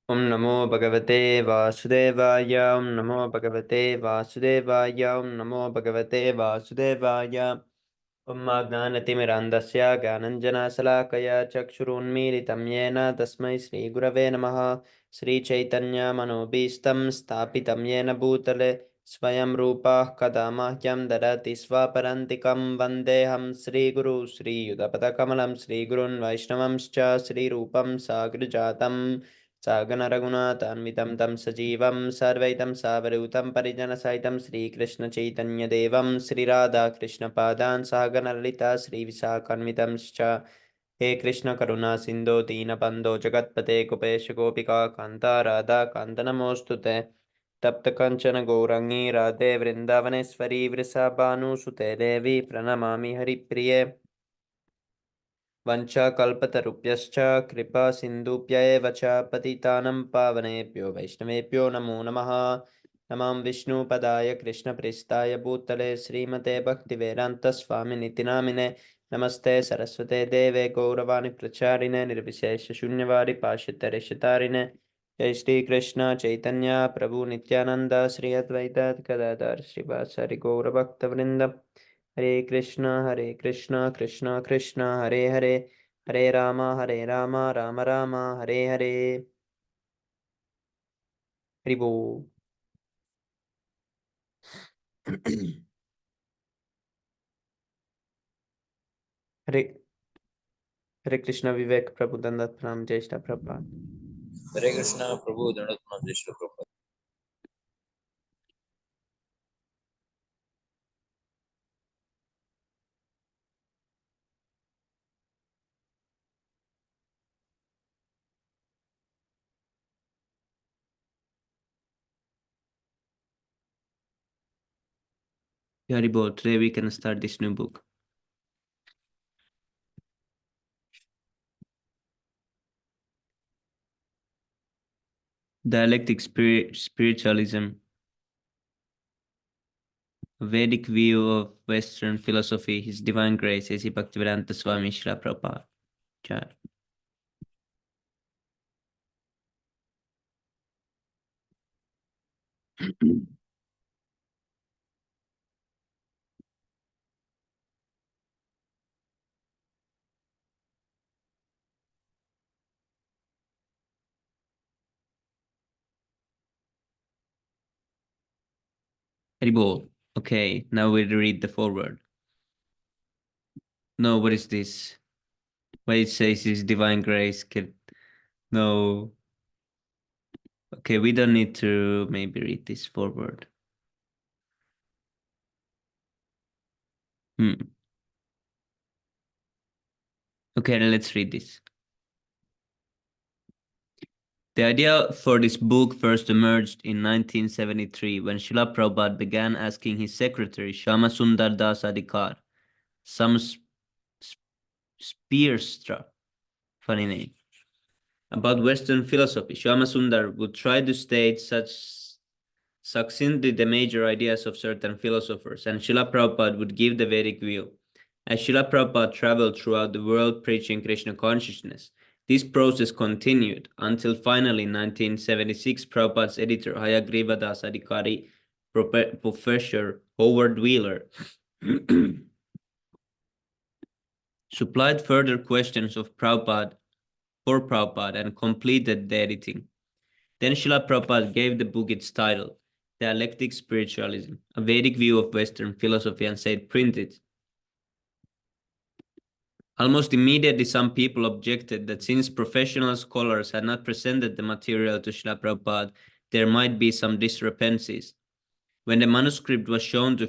Om Namo Bhagavate Vasudevaya. Om Namo Bhagavate Vasudevaya. Om Namo Bhagavate Vasudevaya. Om Jnanatimirandasya Gyananjana Salakaya Chakshurunmilitam Yena Tasmai Sri Gurave Namaha. Sri Chaitanya Manobhistam Sthapitam Yena Bhutale Swayam Rupa Kadamahyam Dadati Swaparantikam Vandeham Sri Guru Sri Yudapada Kamalam Sri Gurun Vaishnavamscha Sri Rupam Sagrajatam सागनरघुनाथान्वितं तं सजीवं सर्वैतं सावधूतं परिजनसहितं श्रीकृष्णचैतन्यदेवं श्रीराधाकृष्णपादान् सागनललिता श्रीविशाखान्वितं च हे कृष्ण करुणा सिन्धो दीनबन्धो जगत्पते कुपेश गोपिका कान्ता राधा कान्त नमोऽस्तु ते तप्त कंचन गौरंगी राधे वृंदावनेश्वरी वृषभानुसुते देवी प्रणमामि हरिप्रिये वंशाकल्पतरुभ्यश्च कृपा सिन्धुभ्यैव च पतितानं पावनेभ्यो वैष्णवेभ्यो नमो नमः। नमां विष्णुपदाय कृष्णप्रेष्ठाय भूतले श्रीमते भक्तिवेदान्तस्वामिनिति नामिने नमस्ते सरस्वते देवे गौरवाणि प्रचारिणे निर्विशेषशून्यवारि पाश्चात्यदेशतारिणे जय श्री कृष्ण चैतन्य प्रभु नित्यानंद श्री अद्वैत गदाधर श्रीवासादि गौरभक्तवृंद हरे कृष्ण कृष्ण कृष्ण हरे हरे हरे राम राम राम हरे हरे। हरि बोल। हरे हरे कृष्ण विवेक प्रभु दंडवत प्रणाम जय श्री प्रभुपाद। हरे कृष्णा प्रभु दंडवत प्रणाम जय Shri Prabhupada. Hare Bol. Today we can start this new book. Dialectic Spiritualism. A Vedic view of Western philosophy, His Divine Grace, A.C. Bhaktivedanta Swami Srila Prabhupada. Jai. Hare Bol. Okay, now we read the foreword. No, what is this? Why it says His Divine Grace? No. Okay, we don't need to maybe read this forward. Okay, let's read this. The idea for this book first emerged in 1973 when Srila Prabhupada began asking his secretary, Shama Sundar Das Adhikar, some spearstra, funny name, about Western philosophy. Shama Sundar would try to state succinctly the major ideas of certain philosophers, and Srila Prabhupada would give the Vedic view. As Srila Prabhupada traveled throughout the world preaching Krishna consciousness, this process continued until finally in 1976 Prabhupada's editor Hayagriva Das Adhikari, Professor Howard Wheeler, supplied further questions of Prabhupada for Prabhupada and completed the editing. Then Srila Prabhupada gave the book its title, Dialectic Spiritualism, a Vedic view of Western philosophy, and said, print it. Almost immediately, some people objected that since professional scholars had not presented the material to Srila Prabhupada, there might be some discrepancies. When the manuscript was shown to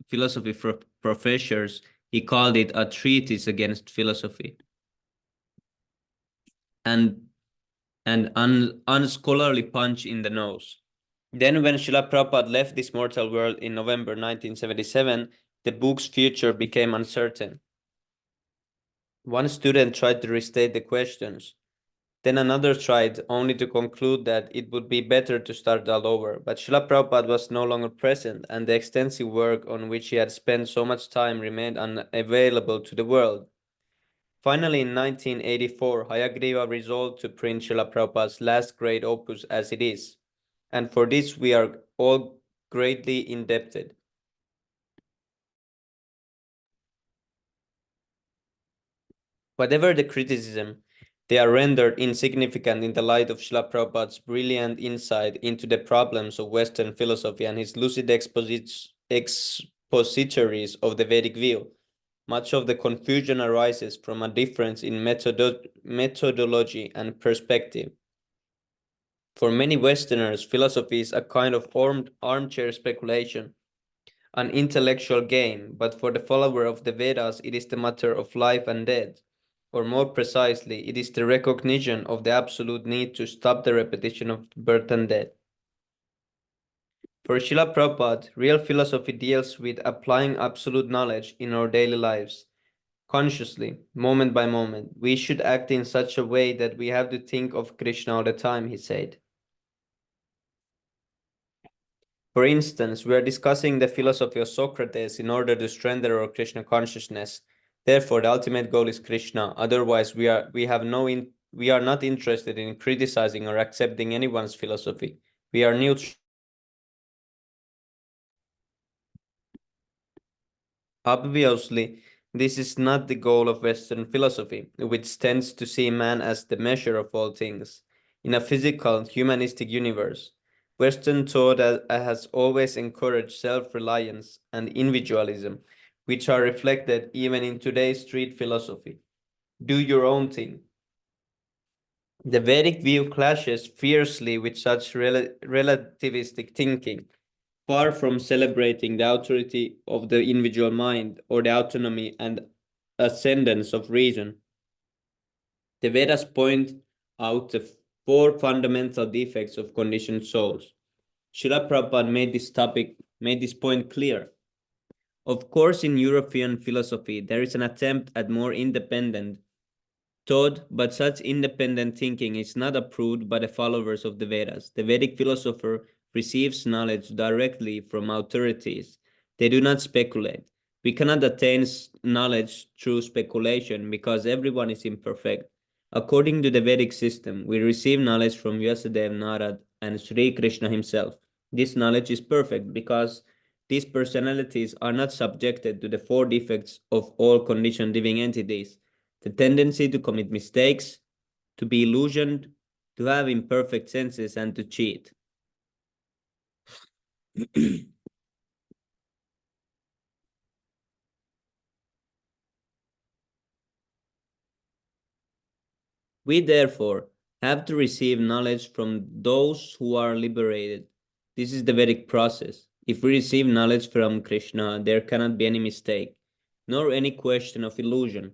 philosophy professors, he called it a treatise against philosophy and an unscholarly punch in the nose. Then when Srila Prabhupada left this mortal world in November 1977, the book's future became uncertain. One student tried to restate the questions. Then another tried, only to conclude that it would be better to start all over. But Srila Prabhupada was no longer present, and the extensive work on which he had spent so much time remained unavailable to the world. Finally, in 1984, Hayagriva resolved to print Srila Prabhupada's last great opus as it is, and for this we are all greatly indebted. Whatever the criticism, they are rendered insignificant in the light of Srila Prabhupada's brilliant insight into the problems of Western philosophy and his lucid expositories of the Vedic view. Much of the confusion arises from a difference in methodology and perspective. For many Westerners, philosophy is a kind of armchair speculation, an intellectual game, but for the follower of the Vedas, it is the matter of life and death. Or more precisely, it is the recognition of the absolute need to stop the repetition of birth and death. For Srila Prabhupada, real philosophy deals with applying absolute knowledge in our daily lives, consciously, moment by moment. We should act in such a way that we have to think of Krishna all the time, he said. For instance, we are discussing the philosophy of Socrates in order to strengthen our Krishna consciousness. Therefore, the ultimate goal is Krishna. Otherwise, we are not interested in criticizing or accepting anyone's philosophy. We are neutral. Obviously, this is not the goal of Western philosophy, which tends to see man as the measure of all things. In a physical, humanistic universe, Western thought has always encouraged self-reliance and individualism, which are reflected even in today's street philosophy. Do your own thing. The Vedic view clashes fiercely with such relativistic thinking. Far from celebrating the authority of the individual mind or the autonomy and ascendance of reason, the Vedas point out the four fundamental defects of conditioned souls. Srila Prabhupada made this point clear. Of course, in European philosophy, there is an attempt at more independent thought, but such independent thinking is not approved by the followers of the Vedas. The Vedic philosopher receives knowledge directly from authorities. They do not speculate. We cannot attain knowledge through speculation because everyone is imperfect. According to the Vedic system, we receive knowledge from Vyasadeva, Narad, and Sri Krishna himself. This knowledge is perfect because these personalities are not subjected to the four defects of all conditioned living entities: the tendency to commit mistakes, to be illusioned, to have imperfect senses, and to cheat. We therefore have to receive knowledge from those who are liberated. This is the Vedic process. If we receive knowledge from Krishna, there cannot be any mistake, nor any question of illusion.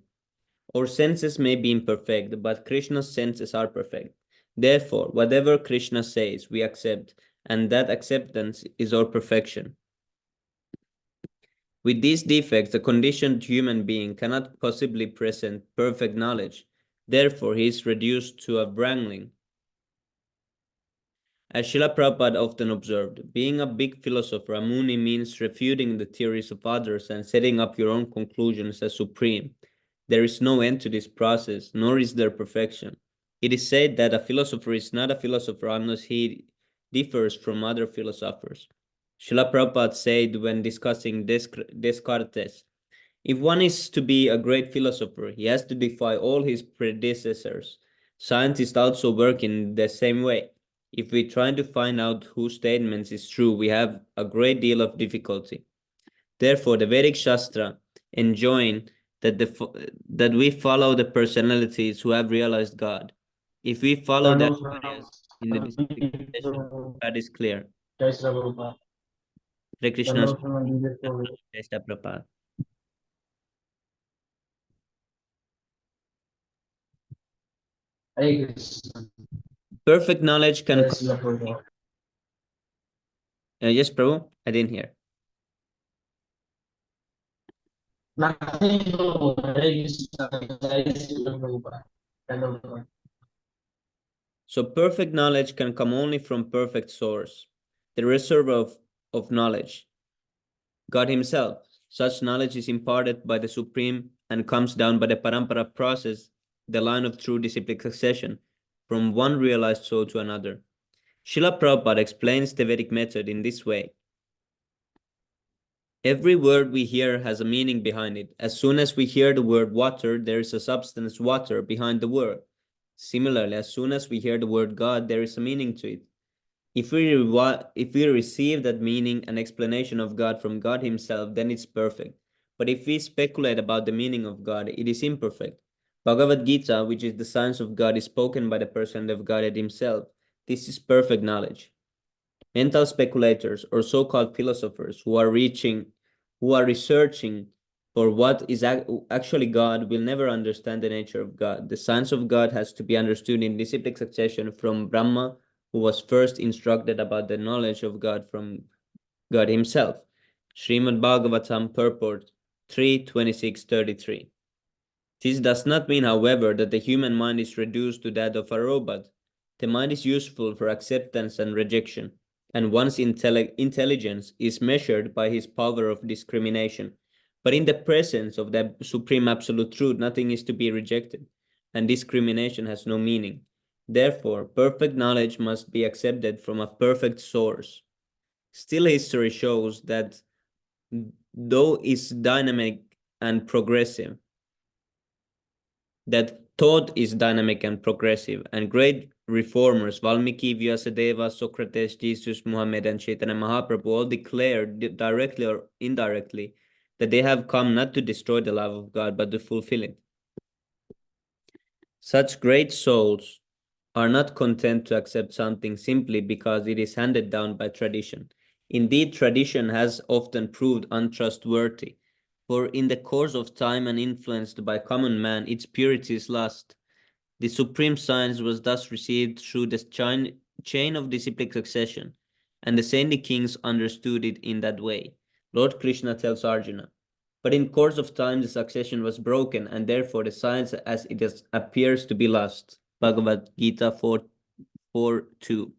Our senses may be imperfect, but Krishna's senses are perfect. Therefore, whatever Krishna says, we accept, and that acceptance is our perfection. With these defects, a conditioned human being cannot possibly present perfect knowledge. Therefore, he is reduced to a wrangling. As Srila Prabhupada often observed, being a big philosopher, a Muni, means refuting the theories of others and setting up your own conclusions as supreme. There is no end to this process, nor is there perfection. It is said that a philosopher is not a philosopher unless he differs from other philosophers. Srila Prabhupada said when discussing Descartes, if one is to be a great philosopher, he has to defy all his predecessors. Scientists also work in the same way. If we try to find out whose statements is true, we have a great deal of difficulty. Therefore, the Vedic Shastra enjoin that we follow the personalities who have realized God. If we follow the acharyas in the disciplic succession, that is clear. Hare Krishna. Jai Shri Prabhupada. Perfect knowledge can yes, Prabhu, I didn't hear. So perfect knowledge can come only from perfect source, the reservoir of knowledge, God himself. Such knowledge is imparted by the Supreme and comes down by the parampara process, the line of true disciplic succession, from one realized soul to another. Srila Prabhupada explains the Vedic method in this way. Every word we hear has a meaning behind it. As soon as we hear the word water, there is a substance water behind the word. Similarly, as soon as we hear the word God, there is a meaning to it. If we receive that meaning and explanation of God from God Himself, then it's perfect. But if we speculate about the meaning of God, it is imperfect. Bhagavad Gita, which is the science of God, is spoken by the person of Godhead Himself. This is perfect knowledge. Mental speculators or so-called philosophers who are researching for what is actually God will never understand the nature of God. The science of God has to be understood in disciplic succession from Brahma, who was first instructed about the knowledge of God from God Himself. Srimad Bhagavatam purport 3:26-33. This does not mean, however, that the human mind is reduced to that of a robot. The mind is useful for acceptance and rejection, and one's intelligence is measured by his power of discrimination. But in the presence of the supreme absolute truth, nothing is to be rejected, and discrimination has no meaning. Therefore, perfect knowledge must be accepted from a perfect source. Still, history shows that though is dynamic and progressive, that thought is dynamic and progressive, and great reformers, Valmiki, Vyasadeva, Socrates, Jesus, Muhammad, and Chaitanya Mahaprabhu all declared directly or indirectly that they have come not to destroy the love of God, but to fulfill it. Such great souls are not content to accept something simply because it is handed down by tradition. Indeed, tradition has often proved untrustworthy, for in the course of time and influenced by common man, its purity is lost. The supreme science was thus received through the chain of disciplic succession, and the saintly kings understood it in that way. Lord Krishna tells Arjuna, but in course of time the succession was broken, and therefore the science as it appears to be lost. Bhagavad Gita 4:2.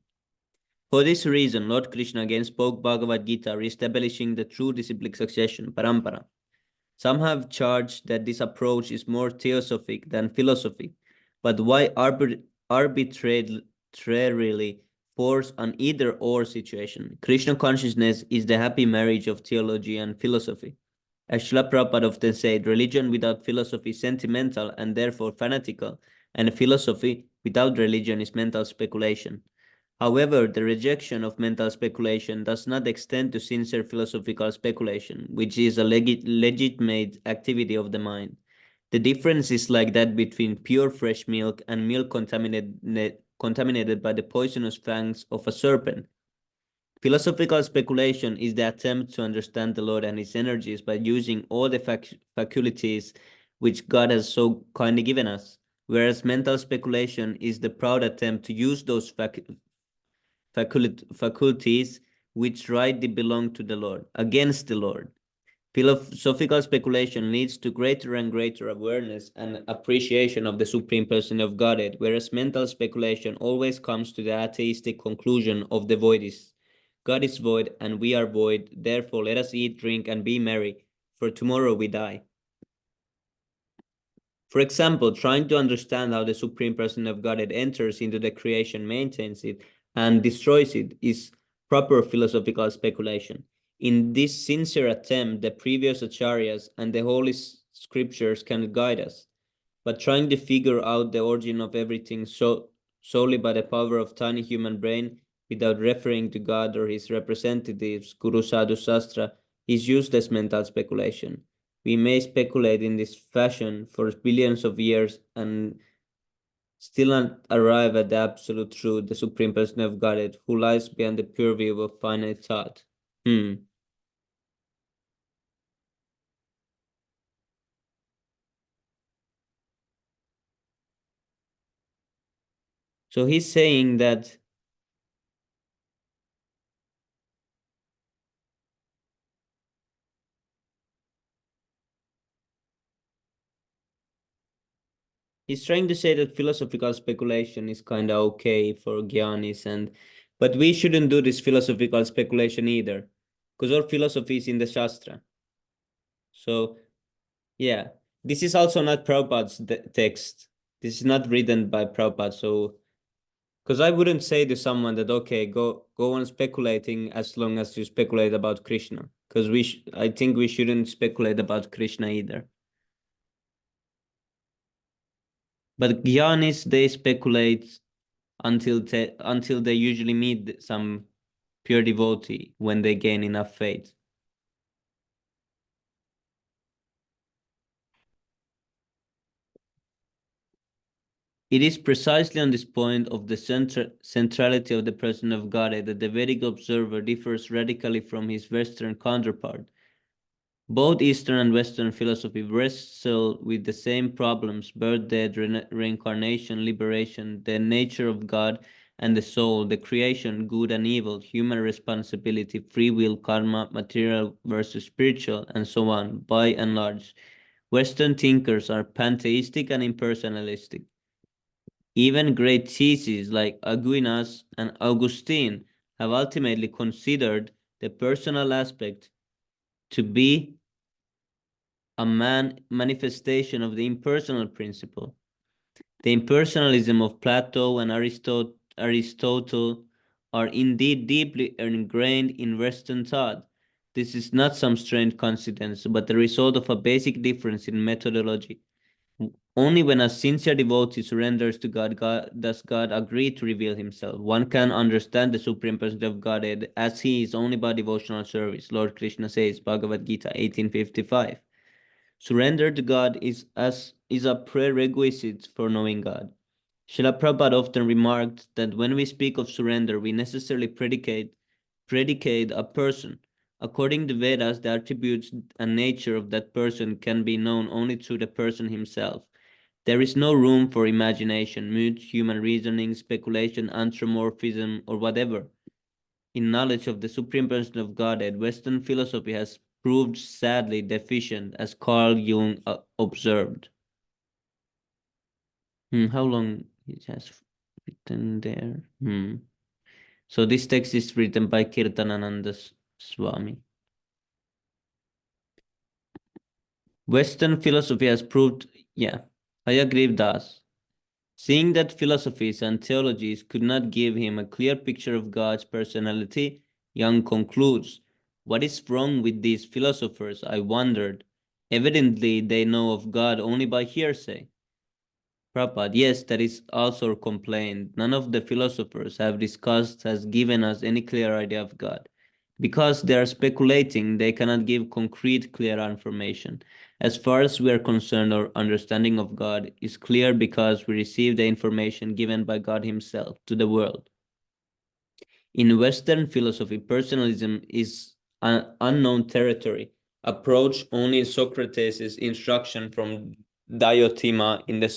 For this reason, Lord Krishna again spoke Bhagavad Gita, re-establishing the true disciplic succession, parampara. Some have charged that this approach is more theosophic than philosophy, but why arbitrarily force an either-or situation? Krishna consciousness is the happy marriage of theology and philosophy. As Srila Prabhupada often said, religion without philosophy is sentimental and therefore fanatical, and philosophy without religion is mental speculation. However, the rejection of mental speculation does not extend to sincere philosophical speculation, which is a legitimate activity of the mind. The difference is like that between pure fresh milk and milk contaminated by the poisonous fangs of a serpent. Philosophical speculation is the attempt to understand the Lord and His energies by using all the faculties which God has so kindly given us, whereas mental speculation is the proud attempt to use those faculties which rightly belong to the Lord, against the Lord. Philosophical speculation leads to greater and greater awareness and appreciation of the Supreme Person of Godhead, whereas mental speculation always comes to the atheistic conclusion of the void is. God is void and we are void, therefore let us eat, drink, and be merry, for tomorrow we die. For example, trying to understand how the Supreme Person of Godhead enters into the creation, maintains it, and destroys it is proper philosophical speculation. In this sincere attempt, the previous acharyas and the holy scriptures can guide us. But trying to figure out the origin of everything solely by the power of tiny human brain, without referring to God or his representatives, Guru Sadhu Sastra, is useless mental speculation. We may speculate in this fashion for billions of years and still not arrive at the absolute truth, the Supreme Person of Godhead, who lies beyond the purview of finite thought. So he's saying that he's trying to say that philosophical speculation is kind of okay for Gyanis, but we shouldn't do this philosophical speculation either, because our philosophy is in the Shastra. So yeah, This is also not Prabhupada's text. This is not written by Prabhupada. So, because I wouldn't say to someone that, okay, go on speculating as long as you speculate about Krishna. Because I think we shouldn't speculate about Krishna either. But Gyanis, they speculate until they usually meet some pure devotee when they gain enough faith. It is precisely on this point of the centrality of the person of Godhead that the Vedic observer differs radically from his Western counterpart. Both Eastern and Western philosophy wrestle with the same problems: birth, death, reincarnation, liberation, the nature of God and the soul, the creation, good and evil, human responsibility, free will, karma, material versus spiritual, and so on. By and large, Western thinkers are pantheistic and impersonalistic. Even great theses like Aquinas and Augustine have ultimately considered the personal aspect to be a manifestation of the impersonal principle. The impersonalism of Plato and Aristotle are indeed deeply ingrained in Western thought. This is not some strange coincidence, but the result of a basic difference in methodology. Only when a sincere devotee surrenders to God, does God agree to reveal himself. One can understand the Supreme Person of Godhead as he is only by devotional service. Lord Krishna says, Bhagavad Gita 1855. Surrender to God is a prerequisite for knowing God. Srila Prabhupada often remarked that when we speak of surrender, we necessarily predicate a person. According to Vedas, the attributes and nature of that person can be known only through the person himself. There is no room for imagination, mood, human reasoning, speculation, anthropomorphism, or whatever. In knowledge of the Supreme Person of Godhead, Western philosophy has proved sadly deficient, as Carl Jung observed. How long it has written there? So this text is written by Kirtanananda Swami. Western philosophy has proved, I agree with that. Seeing that philosophies and theologies could not give him a clear picture of God's personality, Young concludes, what is wrong with these philosophers, I wondered. Evidently, they know of God only by hearsay. Prabhupada, yes, that is also a complaint. None of the philosophers have discussed has given us any clear idea of God. Because they are speculating, they cannot give concrete, clear information. As far as we are concerned, our understanding of God is clear because we receive the information given by God Himself to the world. In Western philosophy, personalism is an unknown territory, approached only in Socrates' instruction from Diotima in the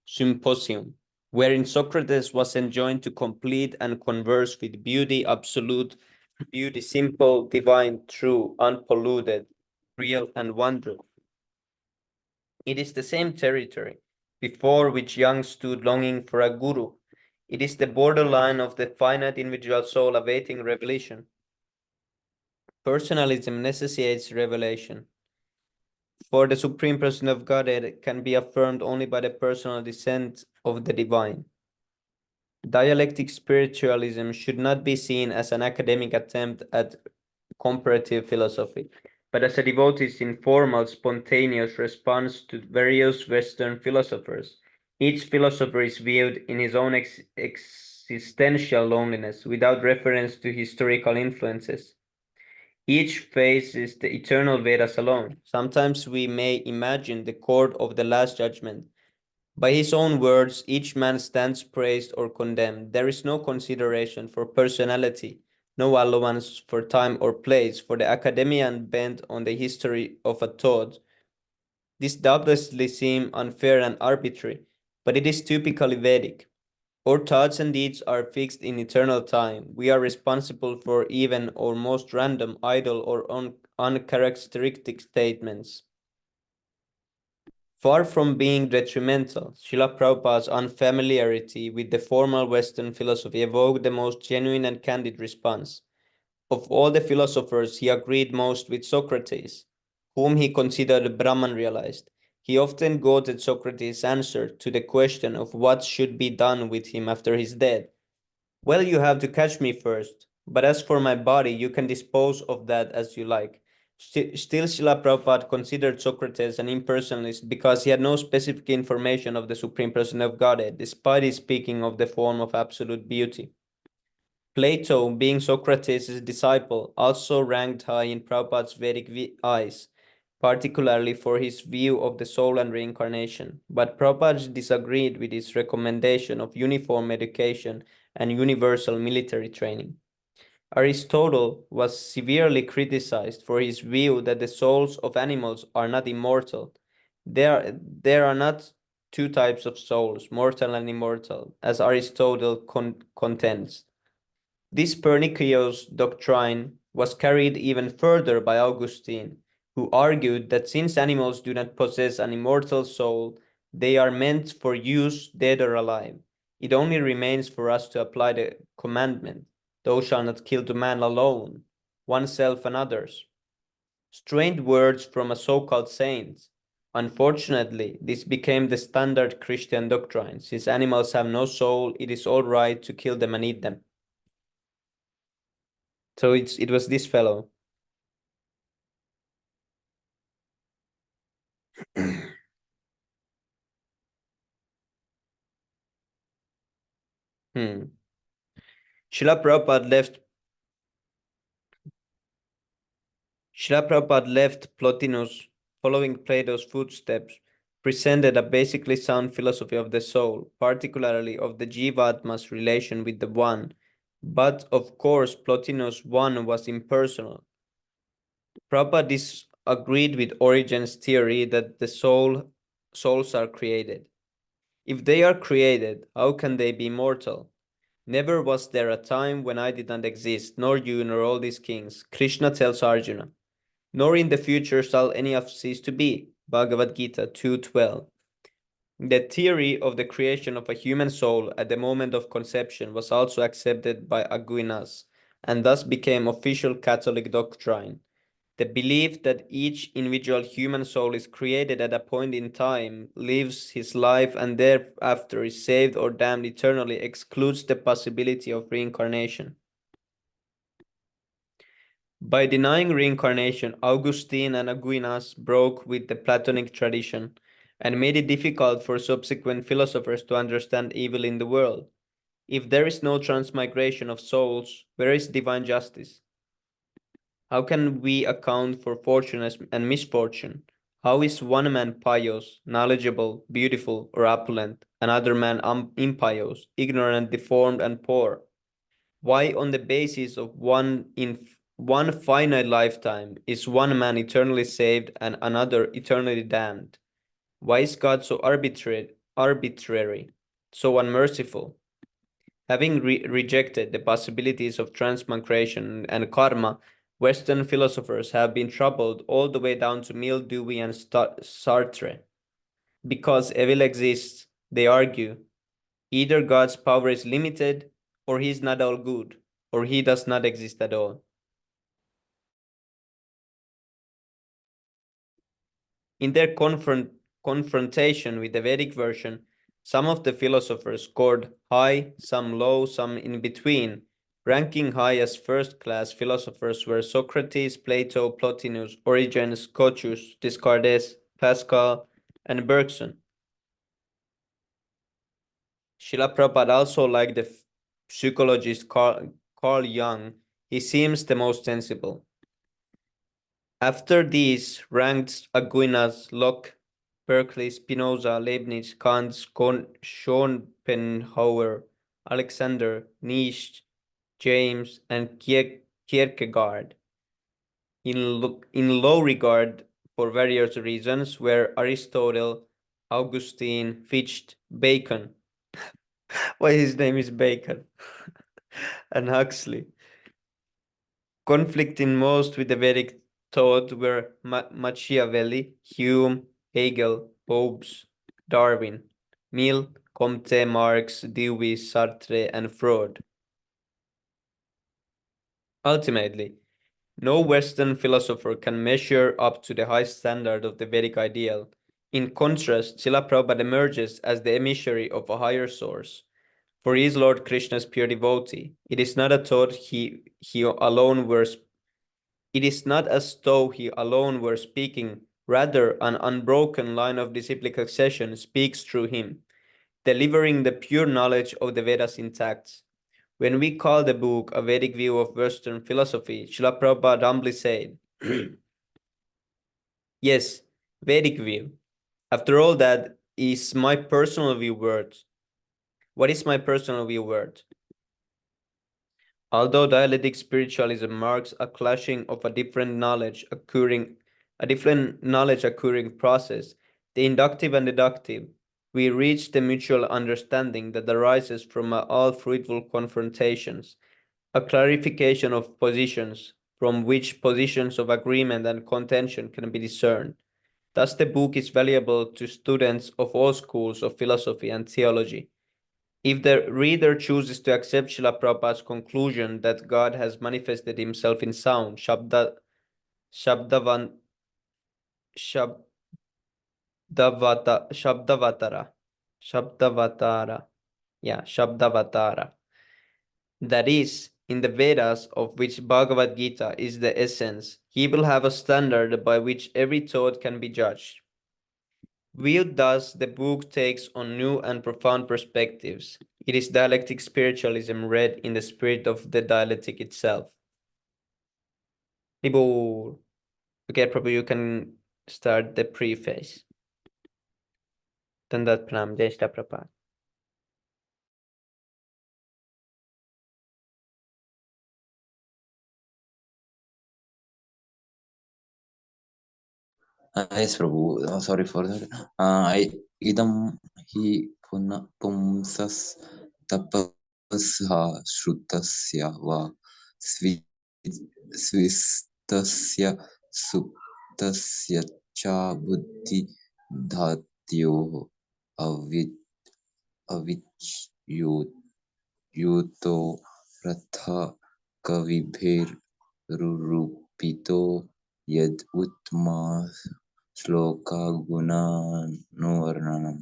Symposium, wherein Socrates was enjoined to complete and converse with beauty, absolute beauty, simple, divine, true, unpolluted, real, and wonderful. It is the same territory before which Young stood longing for a guru. It is the borderline of the finite individual soul awaiting revelation. Personalism necessitates revelation. For the Supreme Person of Godhead can be affirmed only by the personal descent of the divine. Dialectic spiritualism should not be seen as an academic attempt at comparative philosophy, but as a devotee's informal, spontaneous response to various Western philosophers. Each philosopher is viewed in his own existential loneliness, without reference to historical influences. Each faces the eternal Vedas alone. Sometimes we may imagine the court of the Last Judgment. By his own words, each man stands praised or condemned. There is no consideration for personality, no allowance for time or place, for the academician bent on the history of a thought. This doubtlessly seems unfair and arbitrary, but it is typically Vedic. Our thoughts and deeds are fixed in eternal time. We are responsible for even our most random, idle, or uncharacteristic statements. Far from being detrimental, Srila Prabhupada's unfamiliarity with the formal Western philosophy evoked the most genuine and candid response. Of all the philosophers, he agreed most with Socrates, whom he considered Brahman realized. He often quoted Socrates' answer to the question of what should be done with him after his death. Well, you have to catch me first, but as for my body, you can dispose of that as you like. Still, Srila Prabhupada considered Socrates an impersonalist because he had no specific information of the Supreme Person of Godhead, despite his speaking of the form of absolute beauty. Plato, being Socrates' disciple, also ranked high in Prabhupada's Vedic eyes, particularly for his view of the soul and reincarnation. But Prabhupada disagreed with his recommendation of uniform education and universal military training. Aristotle was severely criticized for his view that the souls of animals are not immortal. There are not two types of souls, mortal and immortal, as Aristotle contends. This pernicious doctrine was carried even further by Augustine, who argued that since animals do not possess an immortal soul, they are meant for use dead or alive. It only remains for us to apply the commandment, thou shalt not kill to man alone, oneself and others. Strange words from a so-called saint. Unfortunately, this became the standard Christian doctrine. Since animals have no soul, it is all right to kill them and eat them. So it was this fellow. Hmm. Srila Prabhupada left Plotinus, following Plato's footsteps, presented a basically sound philosophy of the soul, particularly of the Jivatma's relation with the One. But of course, Plotinus' One was impersonal. Prabhupada disagreed with Origen's theory that the souls are created. If they are created, how can they be mortal? Never was there a time when I did not exist, nor you, nor all these kings, Krishna tells Arjuna. Nor in the future shall any of cease to be. Bhagavad Gita 2:12. The theory of the creation of a human soul at the moment of conception was also accepted by Aquinas, and thus became official Catholic doctrine. The belief that each individual human soul is created at a point in time, lives his life, and thereafter is saved or damned eternally excludes the possibility of reincarnation. By denying reincarnation, Augustine and Aquinas broke with the Platonic tradition and made it difficult for subsequent philosophers to understand evil in the world. If there is no transmigration of souls, where is divine justice? How can we account for fortune and misfortune? How is one man pious, knowledgeable, beautiful, or opulent, another man impious, ignorant, deformed, and poor? Why, on the basis of one finite lifetime, is one man eternally saved and another eternally damned? Why is God so arbitrary, so unmerciful? Having rejected the possibilities of transmigration and karma, Western philosophers have been troubled all the way down to Mill, Dewey, and Sartre. Because evil exists, they argue, either God's power is limited, or he is not all good, or he does not exist at all. In their confrontation with the Vedic version, some of the philosophers scored high, some low, some in between. Ranking high as first-class philosophers were Socrates, Plato, Plotinus, Origen, Scotus, Descartes, Pascal, and Bergson. Srila Prabhupada also liked the psychologist Carl Jung. He seems the most sensible. After these ranked Aquinas, Locke, Berkeley, Spinoza, Leibniz, Kant, Schopenhauer, Alexander, Nietzsche, James, and Kierkegaard. In low regard for various reasons were Aristotle, Augustine, Fichte, Bacon. Why his name is Bacon? And Huxley. Conflicting most with the Vedic thought were Machiavelli, Hume, Hegel, Hobbes, Darwin, Mill, Comte, Marx, Dewey, Sartre, and Freud. Ultimately, no Western philosopher can measure up to the high standard of the Vedic ideal. In contrast, Srila Prabhupada emerges as the emissary of a higher source. For he is Lord Krishna's pure devotee. It is not a thought he alone were it is not as though he alone were speaking, rather an unbroken line of disciplic succession speaks through him, delivering the pure knowledge of the Vedas intact. When we call the book a Vedic view of Western philosophy, Srila Prabhupada humbly said, yes, Vedic view. After all, that is my personal view word. What is my personal view word? Although dialectic spiritualism marks a clashing of a different knowledge occurring process, the inductive and deductive, we reach the mutual understanding that arises from all fruitful confrontations, a clarification of positions, from which positions of agreement and contention can be discerned. Thus, the book is valuable to students of all schools of philosophy and theology. If the reader chooses to accept Srila Prabhupada's conclusion that God has manifested himself in sound, Shabdavan, Shabdavatara, Shabdavatara, Shabdavatara, that is, in the Vedas, of which Bhagavad Gita is the essence, he will have a standard by which every thought can be judged. Viewed thus, the book takes on new and profound perspectives. It is dialectic spiritualism read in the spirit of the dialectic itself. Libur. Okay, probably you can start the preface. Tandat Pranam, Jai Shri Prabhupada. Yes, Prabhu. Sorry for that. I idam hi pumsas tapasha shrutasya va svi- svistasya suptasya cha buddhi dhatyo avit avicyut yuto ratha kavibher rurupito yad utma shloka gunanuvarnanam.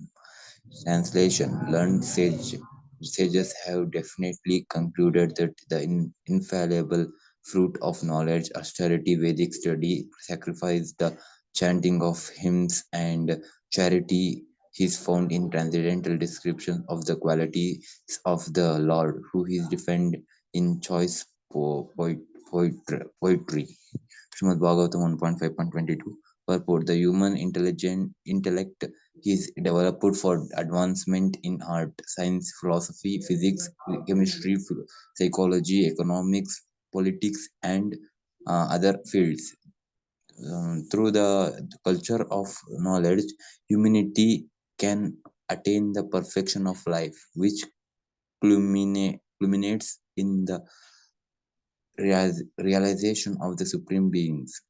Translation: Learned sages have definitely concluded that the infallible fruit of knowledge, austerity, Vedic study, sacrifice, the chanting of hymns, and charity is found in transcendental description of the qualities of the Lord, who is defined in choice poetry. Srimad Bhagavatam 1.5.22. Purport: The human intellect is developed for advancement in art, science, philosophy, physics, chemistry, psychology, economics, politics, and other fields. Through the culture of knowledge, humanity can attain the perfection of life, which culminates in the realization of the supreme beings.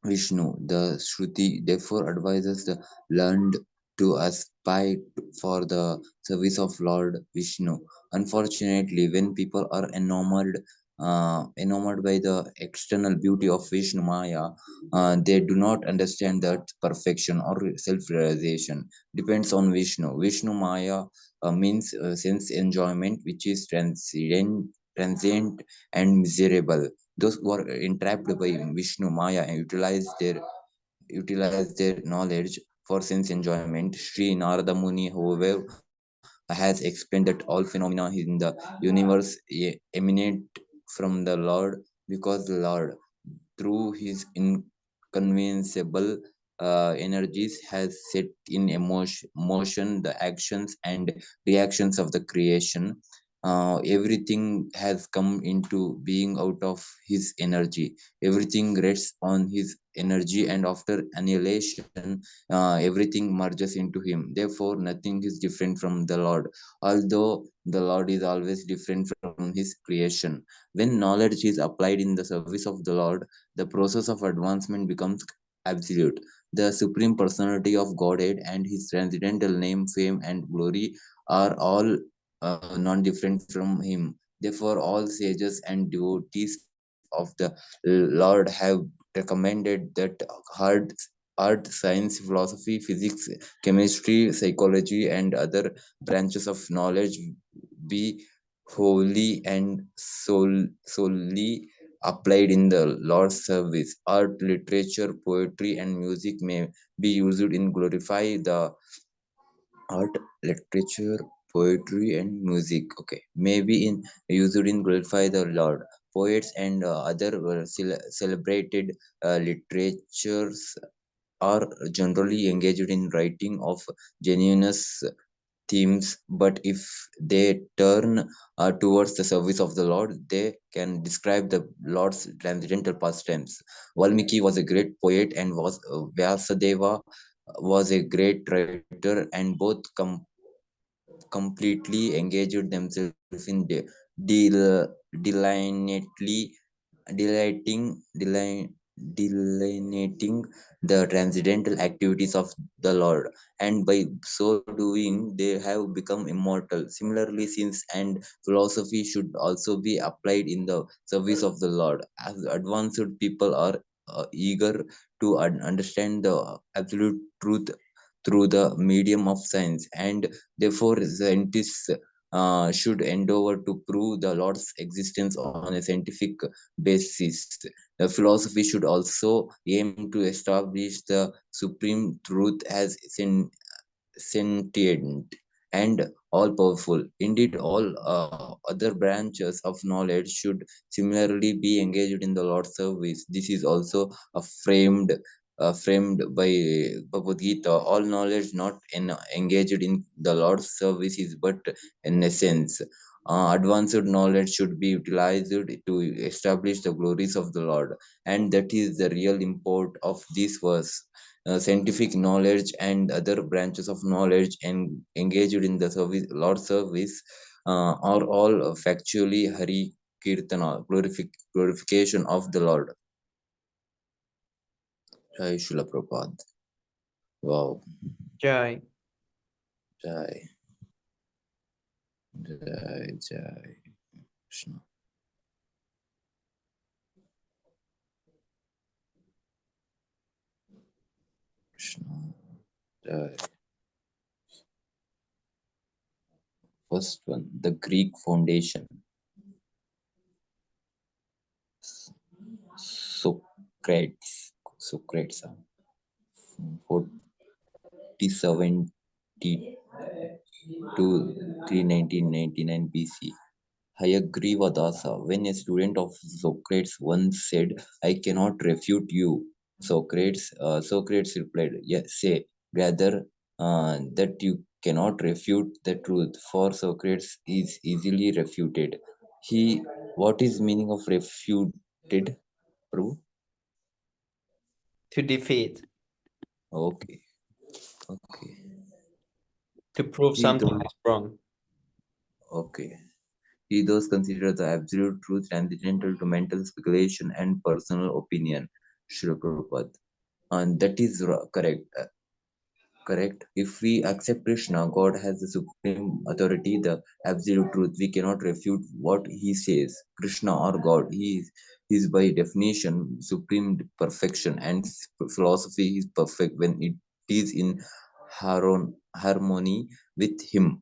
Vishnu. The Shruti therefore advises the learned to aspire for the service of Lord Vishnu. Unfortunately, when people are enamored by the external beauty of Vishnu Maya, they do not understand that perfection or self-realization depends on Vishnu. Vishnu Maya means sense enjoyment, which is transient and miserable. Those who are entrapped by Vishnu Maya and utilize their knowledge for sense enjoyment. Sri Narada Muni, however, has explained that all phenomena in the universe emanate from the Lord, because the Lord, through his inconceivable energies, has set in motion the actions and reactions of the creation. Everything has come into being out of his energy. Everything rests on his energy, and after annihilation, everything merges into him. Therefore, nothing is different from the Lord, although the Lord is always different from his creation. When knowledge is applied in the service of the Lord, the process of advancement becomes absolute. The Supreme Personality of Godhead and his transcendental name, fame, and glory are all non different from him. Therefore, all sages and devotees of the Lord have recommended that hard art, science, philosophy, physics, chemistry, psychology, and other branches of knowledge be wholly and solely applied in the Lord's service. Art, literature, poetry, and music may be used in glorify the art, literature, poetry, and music. Okay, maybe in used in glorify the Lord. Poets and other celebrated literatures are generally engaged in writing of genuine themes, but if they turn towards the service of the Lord, they can describe the Lord's transcendental pastimes. Valmiki was a great poet and was Vyasadeva was a great writer, and both completely engaged themselves in delineately delighting deline, delineating the transcendental activities of the Lord, and by so doing they have become immortal. Similarly, science and philosophy should also be applied in the service of the Lord, as advanced people are eager to understand the absolute truth through the medium of science, and therefore scientists should endeavor to prove the Lord's existence on a scientific basis. The philosophy should also aim to establish the supreme truth as sentient and all powerful. Indeed, all other branches of knowledge should similarly be engaged in the Lord's service. This is also framed by Bhagavad Gita. All knowledge not engaged in the Lord's service is but in essence. Advanced knowledge should be utilized to establish the glories of the Lord, and that is the real import of this verse. Scientific knowledge and other branches of knowledge and engaged in the service, Lord service, are all factually Hari Kirtana, glorification of the Lord. Jai Shula Prabhupada. Wow. Jai. Jai. Jai. Jai. Krishna. Krishna. Jai. First one, the Greek foundation. Socrates. Socrates. 470 to 399 BC. Hayagriva when a student of Socrates once said, I cannot refute you. Socrates replied, yes, say rather that you cannot refute the truth, for Socrates is easily refuted. He, what is meaning of refuted? Prove? To defeat. Okay, okay. To prove He something those, is wrong. okay. He those consider the absolute truth transcendental to mental speculation and personal opinion. Srila Prabhupada. And that is correct. Correct. If we accept Krishna, God has the supreme authority, the absolute truth. We cannot refute what he says. Krishna or God, he is by definition supreme perfection, and philosophy is perfect when it is in harmony with him.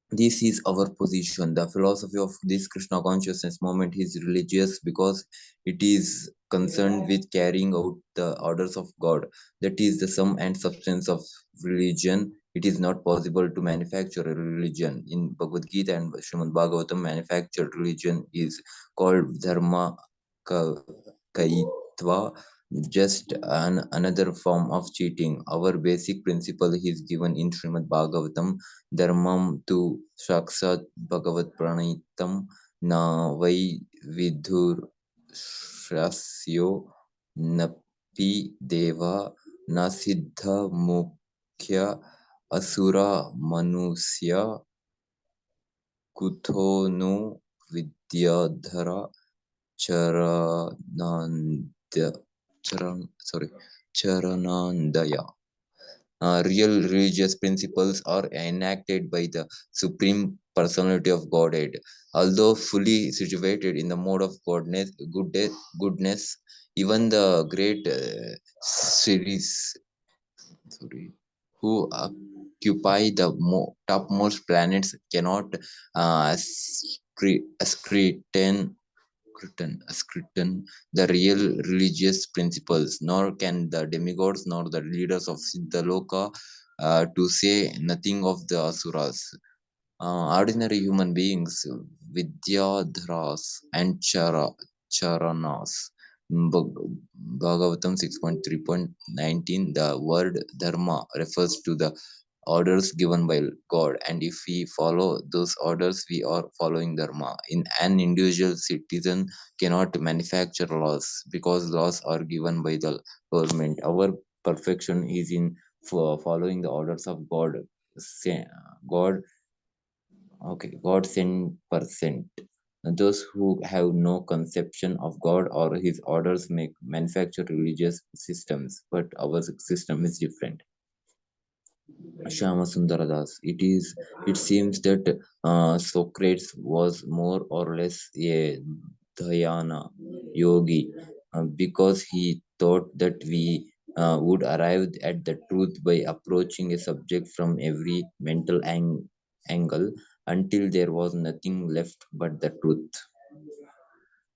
This is our position. The philosophy of this Krishna consciousness movement is religious because it is concerned with carrying out the orders of God. That is the sum and substance of religion. It is not possible to manufacture a religion. In Bhagavad Gita and Srimad Bhagavatam, manufactured religion is called dharma kaitva, just another form of cheating. Our basic principle is given in Srimad Bhagavatam. Dharmam tu sakshat bhagavat pranitam na vai vidhur shrasyo napi deva na siddha mukhya asura manusya kutho no vidyadhara charanandya charanandaya. Real religious principles are enacted by the Supreme Personality of Godhead. Although fully situated in the mode of goodness, Even the great series, sorry, who occupy the topmost planets cannot ascertain the real religious principles, nor can the demigods nor the leaders of Siddhaloka, to say nothing of the asuras. Ordinary human beings, Vidyadharas and Charanas. Bhagavatam 6.3.19, the word dharma refers to the orders given by God, and if we follow those orders, we are following dharma. In an individual citizen cannot manufacture laws because laws are given by the government. Our perfection is in following the orders of God. God, okay, God sent percent. Those who have no conception of God or His orders make manufacture religious systems, but our system is different. Shama Sundaradas. It seems that Socrates was more or less a dhyana yogi, because he thought that we would arrive at the truth by approaching a subject from every mental angle until there was nothing left but the truth.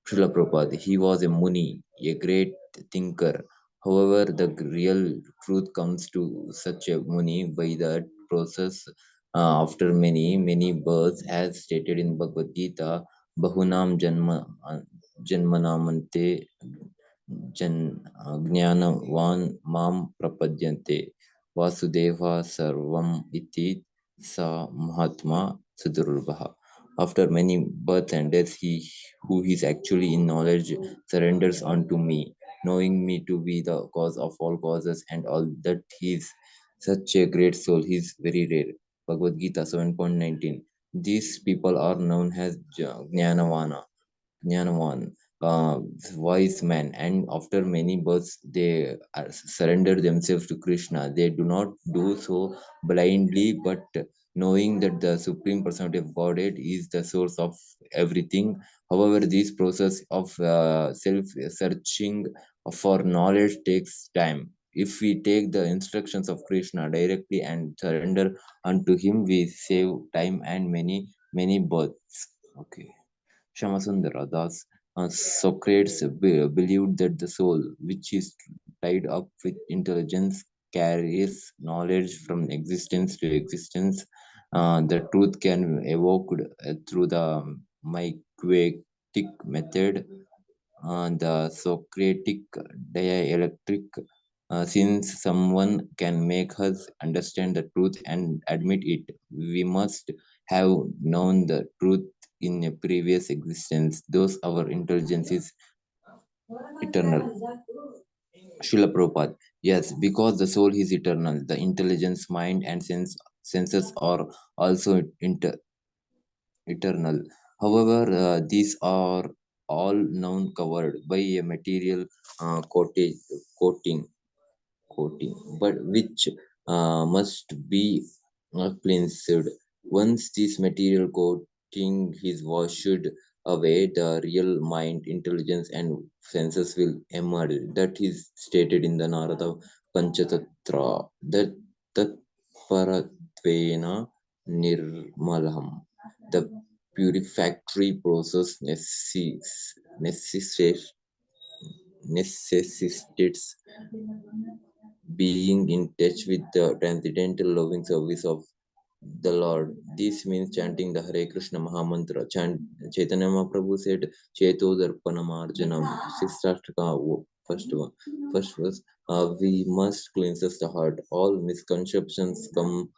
Srila Prabhupada, he was a Muni, a great thinker. However, the real truth comes to such a Muni by that process, after many births, as stated in Bhagavad Gita, Bahunam Janmanamante जन ज्ञानवान माम प्रपद्यन्ते वासुदेवा सर्वम इति सा महात्मा sudurlabha. After many births and deaths, he who is actually in knowledge surrenders unto me, knowing me to be the cause of all causes and all that he is. Such a great soul, he is very rare. Bhagavad Gita 7.19. These people are known as Jnanavana, Jnanavan, wise man, and after many births, they surrender themselves to Krishna. They do not do so blindly, but knowing that the Supreme Personality of Godhead is the source of everything. However, this process of self searching for knowledge takes time. If we take the instructions of Krishna directly and surrender unto Him, we save time and many births. Okay. Shamasundara. Thus, Socrates believed that the soul, which is tied up with intelligence, carries knowledge from existence to existence. The truth can be evoked through the mimetic method, the Socratic dialectic. Since someone can make us understand the truth and admit it, we must have known the truth in a previous existence. Thus, our intelligence is eternal. Srila Prabhupada. Yes, because the soul is eternal, the intelligence, mind, and senses are also eternal. However, these are all known covered by a material coating, but which must be cleansed. Once this material coating is washed away, the real mind, intelligence, and senses will emerge. That is stated in the Narada Panchatatra. That Parattvena Nirmalham. The purificatory process necessitates being in touch with the transcendental loving service of the Lord. This means chanting the Hare Krishna Mahamantra. Chaitanya Mahaprabhu said, Cheto Darpanamarjanam. Sixtastaka, first one. First verse. We must cleanse the heart. All misconceptions come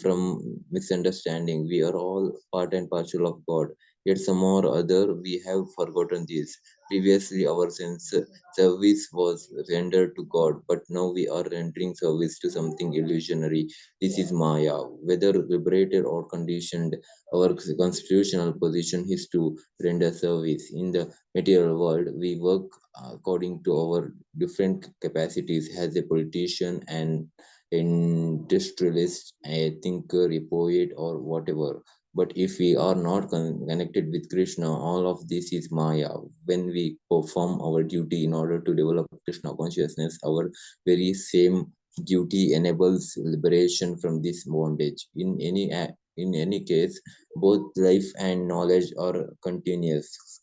from misunderstanding. We are all part and parcel of God. Yet somehow or other we have forgotten this. Previously, our service was rendered to God, but now we are rendering service to something illusionary. This is Maya. Whether liberated or conditioned, our constitutional position is to render service. In the material world, we work according to our different capacities as a politician, and industrialist, a thinker, a poet, or whatever. But if we are not connected with Krishna, all of this is Maya. When we perform our duty in order to develop Krishna consciousness, our very same duty enables liberation from this bondage. In any case, both life and knowledge are continuous.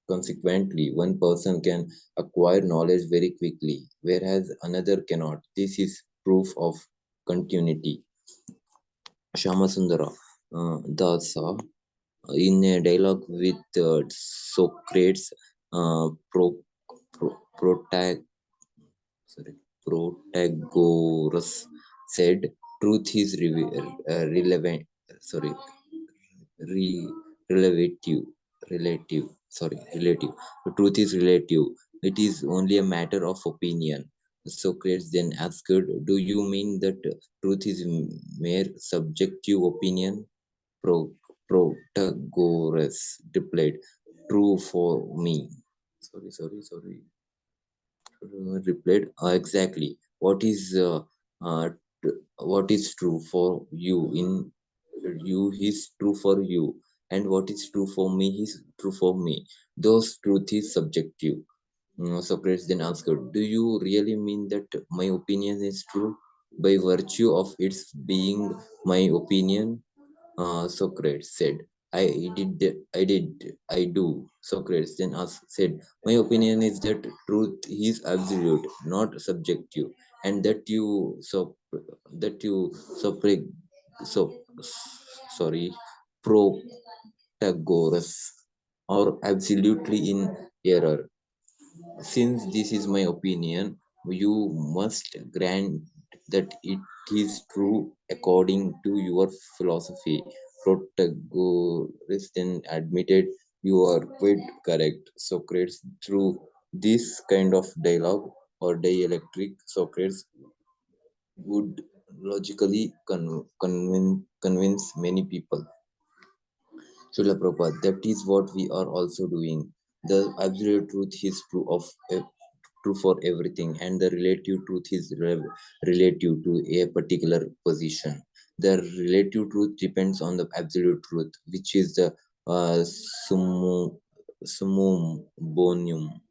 Consequently, one person can acquire knowledge very quickly, whereas another cannot. This is proof of continuity. Shamasundara Dasa, in a dialogue with Socrates, pro, protag, sorry, Protagoras said, "Truth is relevant. Sorry, re- relative. Relative. Sorry, relative. The truth is relative. It is only a matter of opinion." Socrates then asked, "Do you mean that truth is mere subjective opinion?" Pro- Protagoras replied, "True for me." Sorry. Replied, "Exactly. Uh, what is true for you in you is true for you, and what is true for me is true for me. Those truth is subjective." Socrates then asked, "Do you really mean that my opinion is true by virtue of its being my opinion?" Socrates said, I do." Socrates then said, "My opinion is that truth is absolute, not subjective, and that you so sorry, Protagoras are absolutely in error. Since this is my opinion, you must grant that it is true according to your philosophy." Protagoras then admitted, "You are quite correct." Socrates, through this kind of dialogue or dialectic, Socrates would logically convince many people. Srila Prabhupada, that is what we are also doing. The absolute truth is true for everything, and the relative truth is relative to a particular position. The relative truth depends on the absolute truth, which is the summum, summum bonum.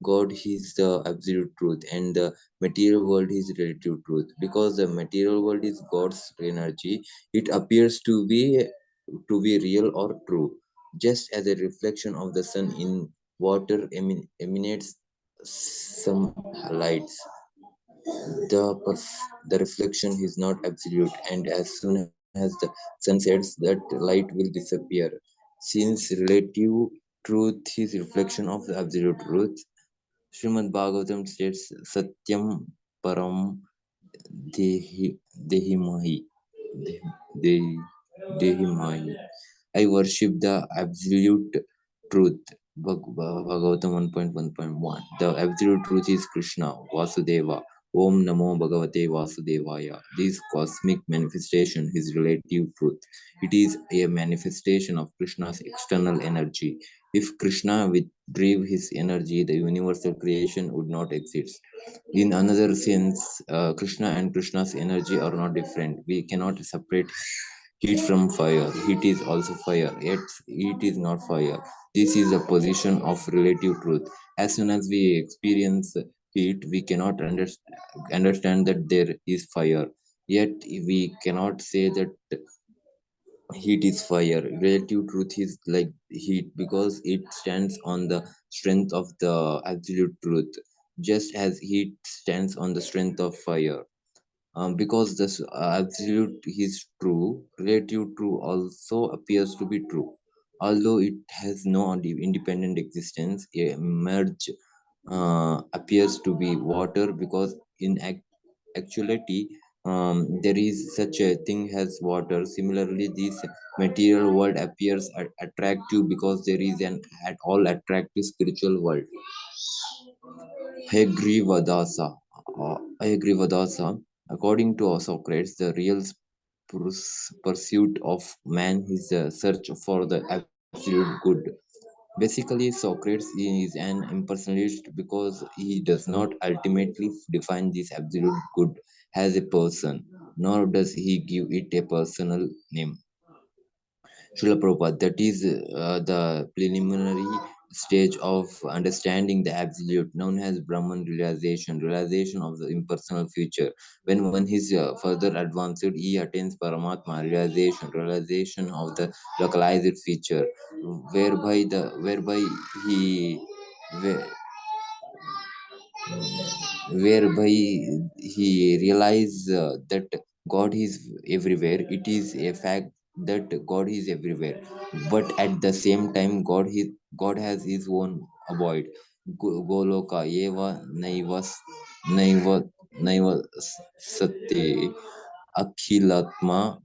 God is the absolute truth, and the material world is relative truth. Because the material world is God's energy, it appears to be real or true. Just as a reflection of the sun in water emanates some lights, the reflection is not absolute, and as soon as the sun sets, that light will disappear. Since relative truth is reflection of the absolute truth, Srimad Bhagavatam states, "Satyam Param Dehi Dehimahi De- Dehimahi." I worship the absolute truth. Bhagavatam 1.1.1. The absolute truth is Krishna, Vasudeva. Om Namo Bhagavate Vasudevaya. This cosmic manifestation is relative truth. It is a manifestation of Krishna's external energy. If Krishna withdrew his energy, the universal creation would not exist. In another sense, Krishna and Krishna's energy are not different. We cannot separate heat from fire. Heat is also fire, yet heat is not fire. This is a position of relative truth. As soon as we experience heat, we cannot understand that there is fire. Yet we cannot say that heat is fire. Relative truth is like heat because it stands on the strength of the absolute truth, just as heat stands on the strength of fire. Because this absolute is true, relative true also appears to be true. Although it has no independent existence, a merge appears to be water because in actuality there is such a thing as water. Similarly, this material world appears attractive because there is an at all attractive spiritual world. Hagrivadasa. Hagrivadasa. According to Socrates, the real pursuit of man is the search for the absolute good. Basically, Socrates is an impersonalist because he does not ultimately define this absolute good as a person, nor does he give it a personal name. Srila Prabhupada, that is the preliminary stage of understanding the absolute, known as Brahman realization, realization of the impersonal future. When one is further advanced, he attains Paramatma realization, realization of the localized feature, whereby he where, whereby he realizes that God is everywhere. It is a fact that God is everywhere, but at the same time, God has His own abode. Goloka eva naiva naiva satye akhilatma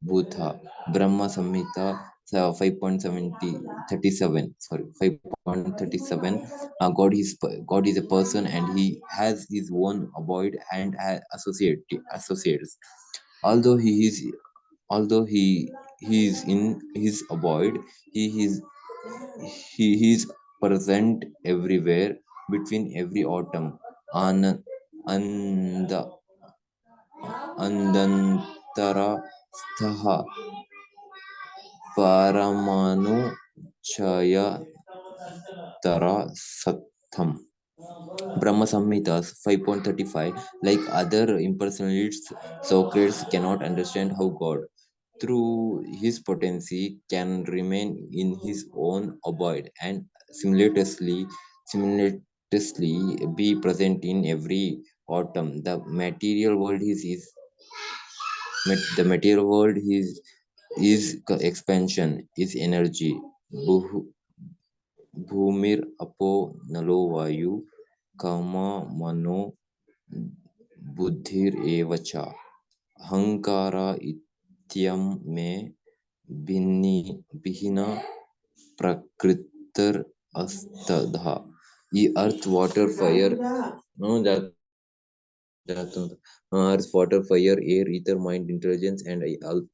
bhutha Brahma Samhita 5.37 sorry 5.37. God is a person and he has his own abode and associates. Although he is in his abode, he is he is present everywhere between every autumn. An, and Andantara stha Paramanu Chaya Tara Satham. Brahma Samhitas 5.35. Like other impersonalists, Socrates cannot understand how God, through his potency, can remain in his own abode and simultaneously be present in every autumn. The material world is expansion, is energy. Bhu- Bhumir apo nalo vayu kama mano बुद्धिर एवचा अहंकारा इत्यम में भिन्नी विहीना प्रकृतर अस्तधा. ये earth water fire earth, water, fire, air, ether, mind, intelligence, and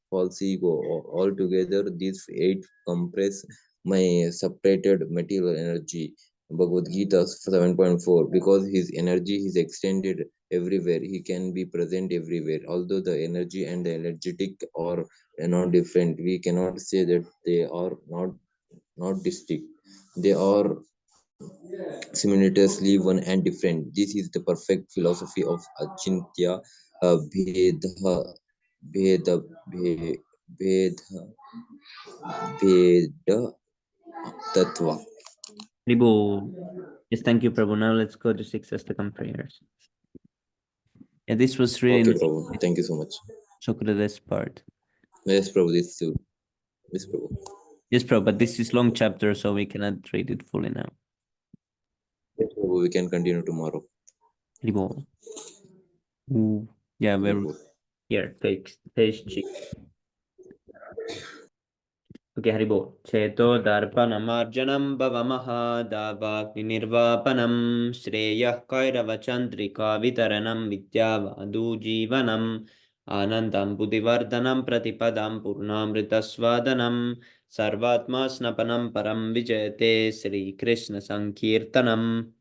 false ego. All together, these eight compress my separated material energy. Bhagavad Gita 7.4. Because his energy is extended everywhere, he can be present everywhere. Although the energy and the energetic are not different, we cannot say that they are not distinct. They are simultaneously one and different. This is the perfect philosophy of Achintya Bheda Bheda Bheda Bheda Tattva. Haribo. Yes, thank you, Prabhu. Now let's go to six Astakam prayers. Yeah, this was really Okay, nice. Prabhu. Thank you so much. Socrates part. Yes, Prabhu. This too. Yes, Prabhu. Yes, Prabhu, but this is long chapter, so we cannot read it fully now. Yes, Prabhu. We can continue tomorrow. Haribo. Ooh. Yeah, we're Prabhu. here. Page 6. Okay, Haribo. Cheto darpanamarjanam bhavamahadavagnirvapanam shreyah kairavachandrika vitaranam vidyavadu jivanam anandam buddhivardhanam pratipadam purnamritasvadanam sarvatma snapanam param vijayate Sri Krishna Sankirtanam.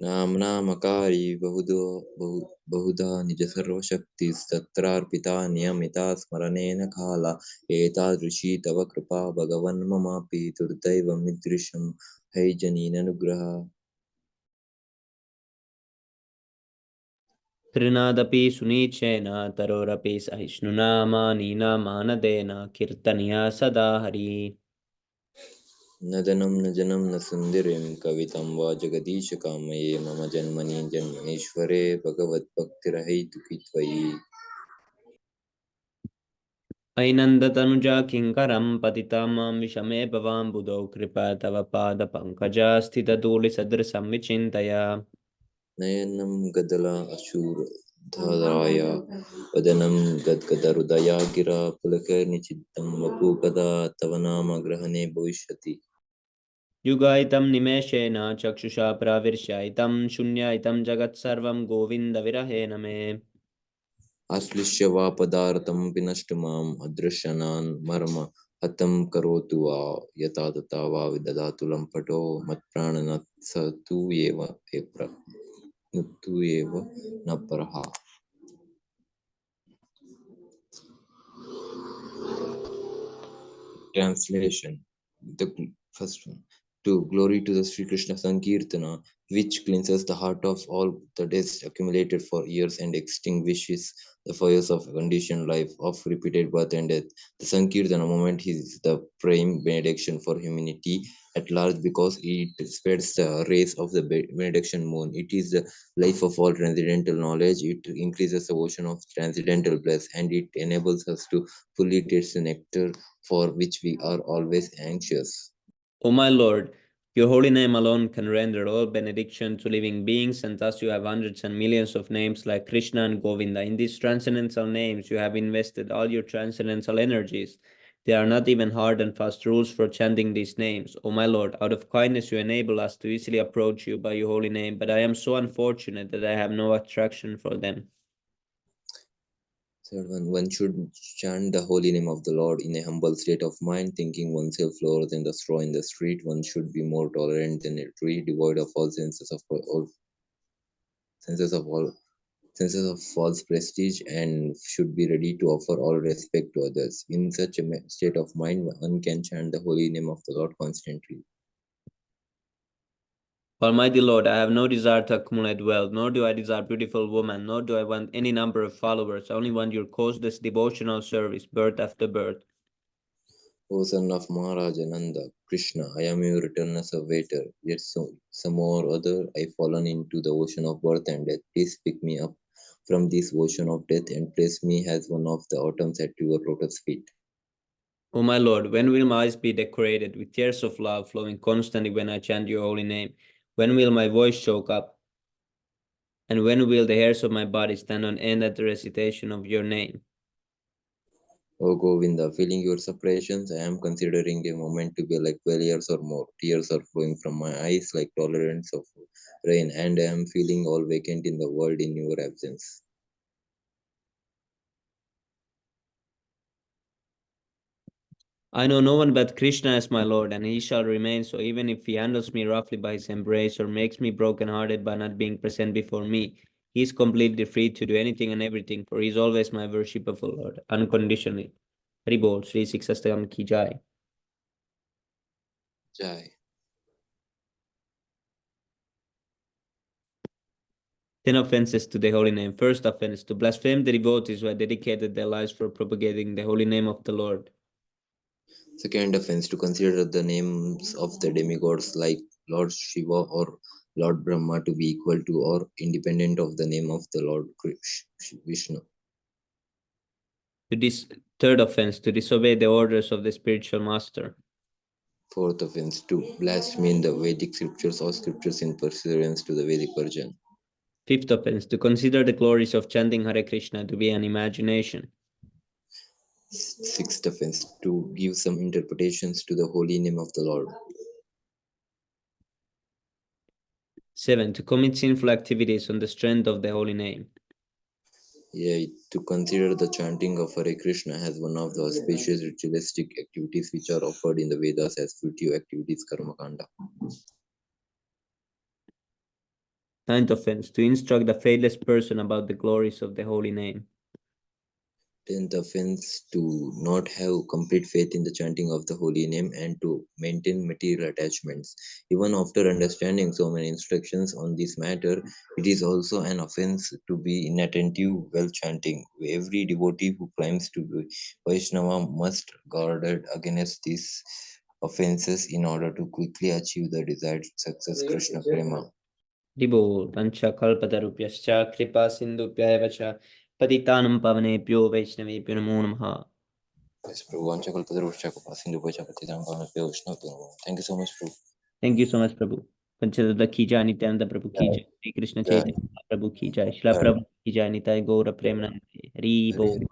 नामनामकारी बहुधा निज सर्वशक्तिस्तत्रार्पिता नियमिता स्मरणेन काला एतादृशी तव कृपा भगवन् ममापि दुर्दैवमिदृशं हैजनीननुग्रह. त्रिनादपि सुनीचेन तरोरपि सहिष्णुना मानिना मानदेन कीर्तनीया सदा हरि. नदनं न जनं न सुन्दरीं कवितं वा जगदीश कामये मम जन्मनि जन्मनीश्वरे भगवद्भक्तिरहैतुकी त्वयि. ऐनन्दतनुजा किङ्करं पतितं मां विषमे भवाम्बुधौ कृपा तव पादपङ्कजा स्थितधूलिसदृशं विचिन्तय. नयनं गदला अश्रुधाराय वदनं गद्गदहृदया गिरा पुलकनिचित्तं वपु कदा तव नाम ग्रहणे भविष्यति. युगायितं निमेषेण चक्षुषा प्रविश्यायितं शून्यायितं जगत्सर्वं गोविन्दविरहेण मे. आश्लिष्य वा पदार्थमपि नष्टमाम् अदृश्यनान् मर्म हतं करोतु वा यथा तथा वा विदधातु लम्पटो मत्प्राणनाथ स तु एव न परः. Translation. The first one. To glory to the Sri Krishna Sankirtana, which cleanses the heart of all the dust accumulated for years and extinguishes the fires of conditioned life, of repeated birth and death. The Sankirtana moment is the prime benediction for humanity at large because it spreads the rays of the benediction moon. It is the life of all transcendental knowledge. It increases the ocean of transcendental bliss and it enables us to fully taste the nectar for which we are always anxious. O my Lord, your holy name alone can render all benediction to living beings, and thus you have hundreds and millions of names like Krishna and Govinda. In these transcendental names, you have invested all your transcendental energies. There are not even hard and fast rules for chanting these names. O my Lord, out of kindness you enable us to easily approach you by your holy name, but I am so unfortunate that I have no attraction for them. Third one should chant the holy name of the Lord in a humble state of mind, thinking oneself lower than the straw in the street. One should be more tolerant than a tree, devoid of all senses of all senses of false prestige, and should be ready to offer all respect to others. In such a state of mind, one can chant the holy name of the Lord constantly. Almighty Lord, I have no desire to accumulate wealth, nor do I desire beautiful women, nor do I want any number of followers. I only want your causeless devotional service, birth after birth. O son of Maharaja Nanda, Krishna, I am your eternal servitor. Yet somehow or other I fallen into the ocean of birth and death. Please pick me up from this ocean of death and place me as one of the atoms at your lotus feet. O my Lord, when will my eyes be decorated with tears of love flowing constantly when I chant your holy name? When will my voice choke up? And when will the hairs of my body stand on end at the recitation of your name? O Govinda, feeling your separations, I am considering a moment to be like 12 years or more. Tears are flowing from my eyes like tolerance of rain, and I am feeling all vacant in the world in your absence. I know no one but Krishna as my Lord, and he shall remain so even if he handles me roughly by his embrace or makes me broken-hearted by not being present before me. He is completely free to do anything and everything, for he is always my worshipful Lord, unconditionally. Hari Bol, Sri Siksastakam ki jai. Jai. 10 offenses to the holy name. First offense, to blaspheme the devotees who had dedicated their lives for propagating the holy name of the Lord. Second offense, to consider the names of the demigods like Lord Shiva or Lord Brahma to be equal to or independent of the name of the Lord Vishnu. Third offense, to disobey the orders of the spiritual master. Fourth offense, to blaspheme the Vedic scriptures or scriptures in pursuance to the Vedic version. Fifth offense, to consider the glories of chanting Hare Krishna to be an imagination. Sixth offense, to give some interpretations to the holy name of the Lord. 7. To commit sinful activities on the strength of the holy name. 8. To consider the chanting of Hare Krishna as one of the auspicious ritualistic activities which are offered in the Vedas as fruitive activities, karma kanda. Ninth offense, to instruct the faithless person about the glories of the holy name. 10th offense, to not have complete faith in the chanting of the holy name and to maintain material attachments. Even after understanding so many instructions on this matter, it is also an offense to be inattentive while chanting. Every devotee who claims to be Vaishnava must guard against these offenses in order to quickly achieve the desired success, Krishna Prema. Dibol, Pancha Kalpatarupyascha, Kripa Sindhupya Vacha, Patitanam Pavanepyo Vaishnavepyo Namo Namaha. Yes, Prabhu. Thank you so much, Prabhu. Thank you so much, Prabhu. Panchadada ki jai, Nityananda Prabhu ki jai, Shri Krishna Yeah. Chaitanya Prabhu ki jai, Shila Prabhu ki jai, Nitai Gaura Premanande, Hari Bol.